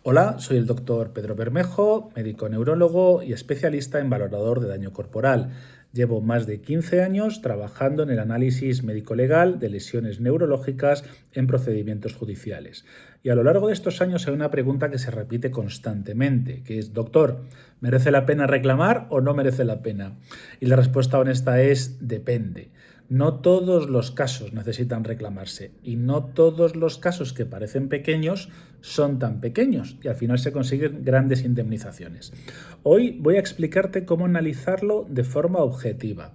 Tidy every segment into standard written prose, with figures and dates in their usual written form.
Hola, soy el doctor Pedro Bermejo, médico neurólogo y especialista en valorador de daño corporal. Llevo más de 15 años trabajando en el análisis médico-legal de lesiones neurológicas en procedimientos judiciales. Y a lo largo de estos años hay una pregunta que se repite constantemente, que es, doctor, ¿merece la pena reclamar o no merece la pena? Y la respuesta honesta es, depende. No todos los casos necesitan reclamarse y no todos los casos que parecen pequeños son tan pequeños y al final se consiguen grandes indemnizaciones. Hoy voy a explicarte cómo analizarlo de forma objetiva.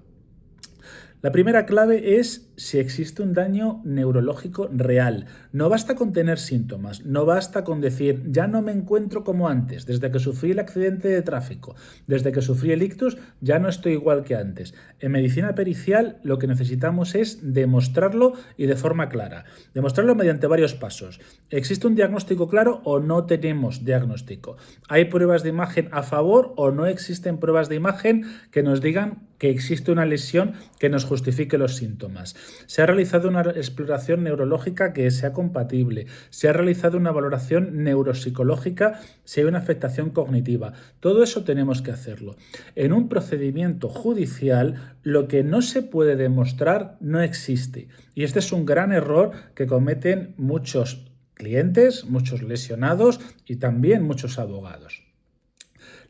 La primera clave es si existe un daño neurológico real. No basta con tener síntomas, no basta con decir ya no me encuentro como antes, desde que sufrí el accidente de tráfico, desde que sufrí el ictus ya no estoy igual que antes. En medicina pericial lo que necesitamos es demostrarlo y de forma clara. Demostrarlo mediante varios pasos. ¿Existe un diagnóstico claro o no tenemos diagnóstico? ¿Hay pruebas de imagen a favor o no existen pruebas de imagen que nos digan que existe una lesión que nos justifique los síntomas? Se ha realizado una exploración neurológica que sea compatible, se ha realizado una valoración neuropsicológica si hay una afectación cognitiva. Todo eso tenemos que hacerlo. En un procedimiento judicial, lo que no se puede demostrar no existe. Y este es un gran error que cometen muchos clientes, muchos lesionados y también muchos abogados.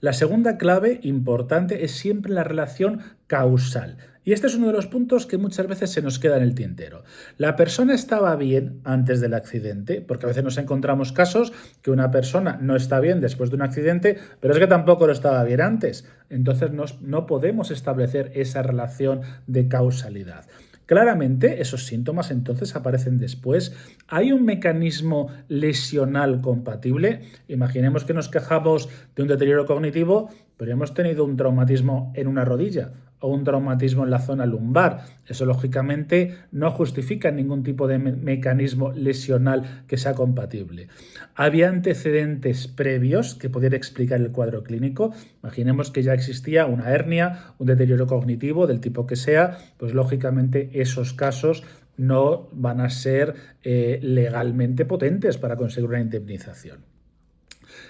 La segunda clave importante es siempre la relación causal. Y este es uno de los puntos que muchas veces se nos queda en el tintero. La persona estaba bien antes del accidente, porque a veces nos encontramos casos que una persona no está bien después de un accidente, pero es que tampoco lo estaba bien antes. Entonces no podemos establecer esa relación de causalidad. Claramente esos síntomas entonces aparecen después. ¿Hay un mecanismo lesional compatible? Imaginemos que nos quejamos de un deterioro cognitivo, pero hemos tenido un traumatismo en una rodilla o un traumatismo en la zona lumbar. Eso lógicamente no justifica ningún tipo de mecanismo lesional que sea compatible. ¿Había antecedentes previos que pudieran explicar el cuadro clínico? Imaginemos que ya existía una hernia, un deterioro cognitivo del tipo que sea, pues lógicamente esos casos no van a ser legalmente potentes para conseguir una indemnización.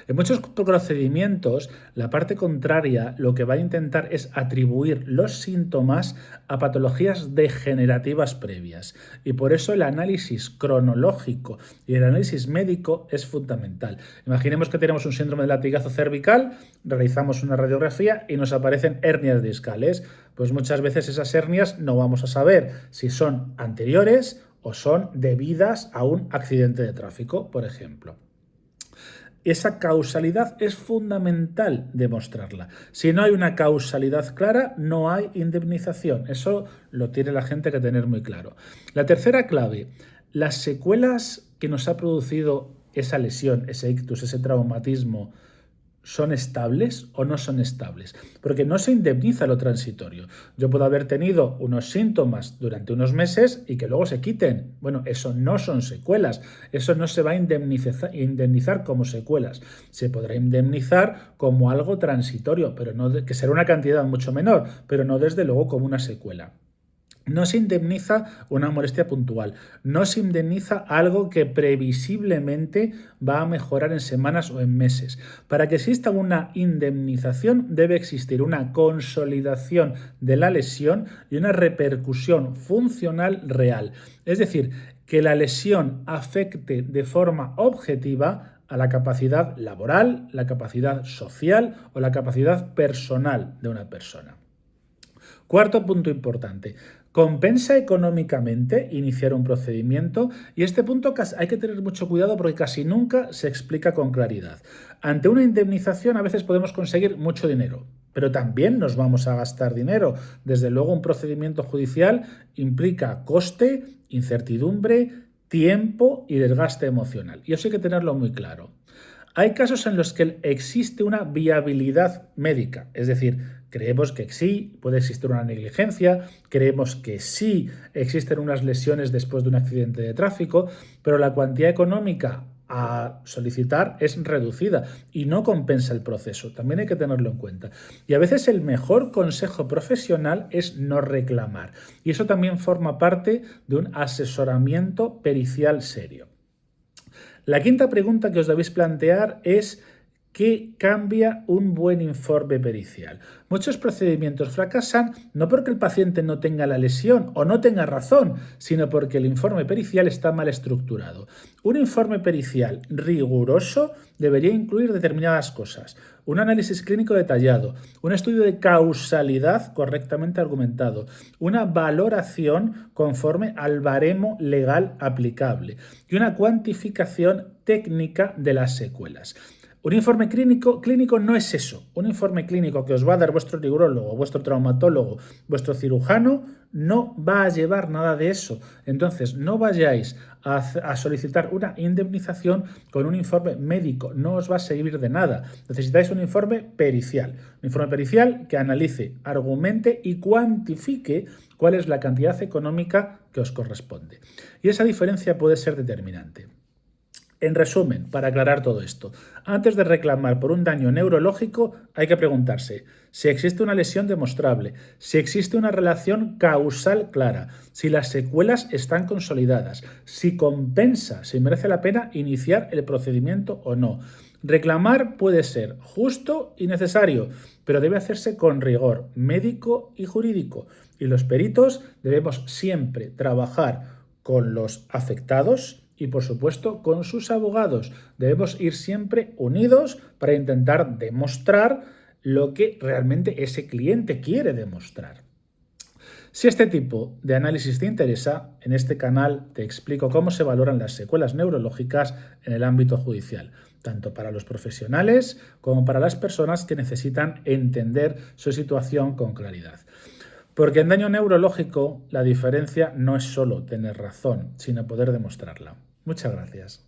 En muchos procedimientos, la parte contraria lo que va a intentar es atribuir los síntomas a patologías degenerativas previas. Y por eso el análisis cronológico y el análisis médico es fundamental. Imaginemos que tenemos un síndrome de latigazo cervical, realizamos una radiografía y nos aparecen hernias discales. Pues muchas veces esas hernias no vamos a saber si son anteriores o son debidas a un accidente de tráfico, por ejemplo. Esa causalidad es fundamental demostrarla. Si no hay una causalidad clara, no hay indemnización. Eso lo tiene la gente que tener muy claro. La tercera clave, las secuelas que nos ha producido esa lesión, ese ictus, ese traumatismo, ¿son estables o no son estables? Porque no se indemniza lo transitorio. Yo puedo haber tenido unos síntomas durante unos meses y que luego se quiten. Bueno, eso no son secuelas. Eso no se va a indemnizar como secuelas. Se podrá indemnizar como algo transitorio, pero no que será una cantidad mucho menor, pero no desde luego como una secuela. No se indemniza una molestia puntual, no se indemniza algo que previsiblemente va a mejorar en semanas o en meses. Para que exista una indemnización debe existir una consolidación de la lesión y una repercusión funcional real. Es decir, que la lesión afecte de forma objetiva a la capacidad laboral, la capacidad social o la capacidad personal de una persona. Cuarto punto importante. ¿Compensa económicamente iniciar un procedimiento? Y este punto hay que tener mucho cuidado porque casi nunca se explica con claridad. Ante una indemnización a veces podemos conseguir mucho dinero, pero también nos vamos a gastar dinero. Desde luego un procedimiento judicial implica coste, incertidumbre, tiempo y desgaste emocional. Y eso hay que tenerlo muy claro. Hay casos en los que existe una viabilidad médica, es decir, creemos que sí, puede existir una negligencia, creemos que sí existen unas lesiones después de un accidente de tráfico, pero la cuantía económica a solicitar es reducida y no compensa el proceso. También hay que tenerlo en cuenta. Y a veces el mejor consejo profesional es no reclamar. Y eso también forma parte de un asesoramiento pericial serio. La quinta pregunta que os debéis plantear es: ¿qué cambia un buen informe pericial? Muchos procedimientos fracasan no porque el paciente no tenga la lesión o no tenga razón, sino porque el informe pericial está mal estructurado. Un informe pericial riguroso debería incluir determinadas cosas: un análisis clínico detallado, un estudio de causalidad correctamente argumentado, una valoración conforme al baremo legal aplicable y una cuantificación técnica de las secuelas. Un informe clínico no es eso. Un informe clínico que os va a dar vuestro neurólogo, vuestro traumatólogo, vuestro cirujano, no va a llevar nada de eso. Entonces, no vayáis a solicitar una indemnización con un informe médico. No os va a servir de nada. Necesitáis un informe pericial. Un informe pericial que analice, argumente y cuantifique cuál es la cantidad económica que os corresponde. Y esa diferencia puede ser determinante. En resumen, para aclarar todo esto, antes de reclamar por un daño neurológico hay que preguntarse si existe una lesión demostrable, si existe una relación causal clara, si las secuelas están consolidadas, si compensa, si merece la pena iniciar el procedimiento o no. Reclamar puede ser justo y necesario, pero debe hacerse con rigor médico y jurídico. Y los peritos debemos siempre trabajar con los afectados y, por supuesto, con sus abogados. Debemos ir siempre unidos para intentar demostrar lo que realmente ese cliente quiere demostrar. Si este tipo de análisis te interesa, en este canal te explico cómo se valoran las secuelas neurológicas en el ámbito judicial, tanto para los profesionales como para las personas que necesitan entender su situación con claridad. Porque en daño neurológico la diferencia no es solo tener razón, sino poder demostrarla. Muchas gracias.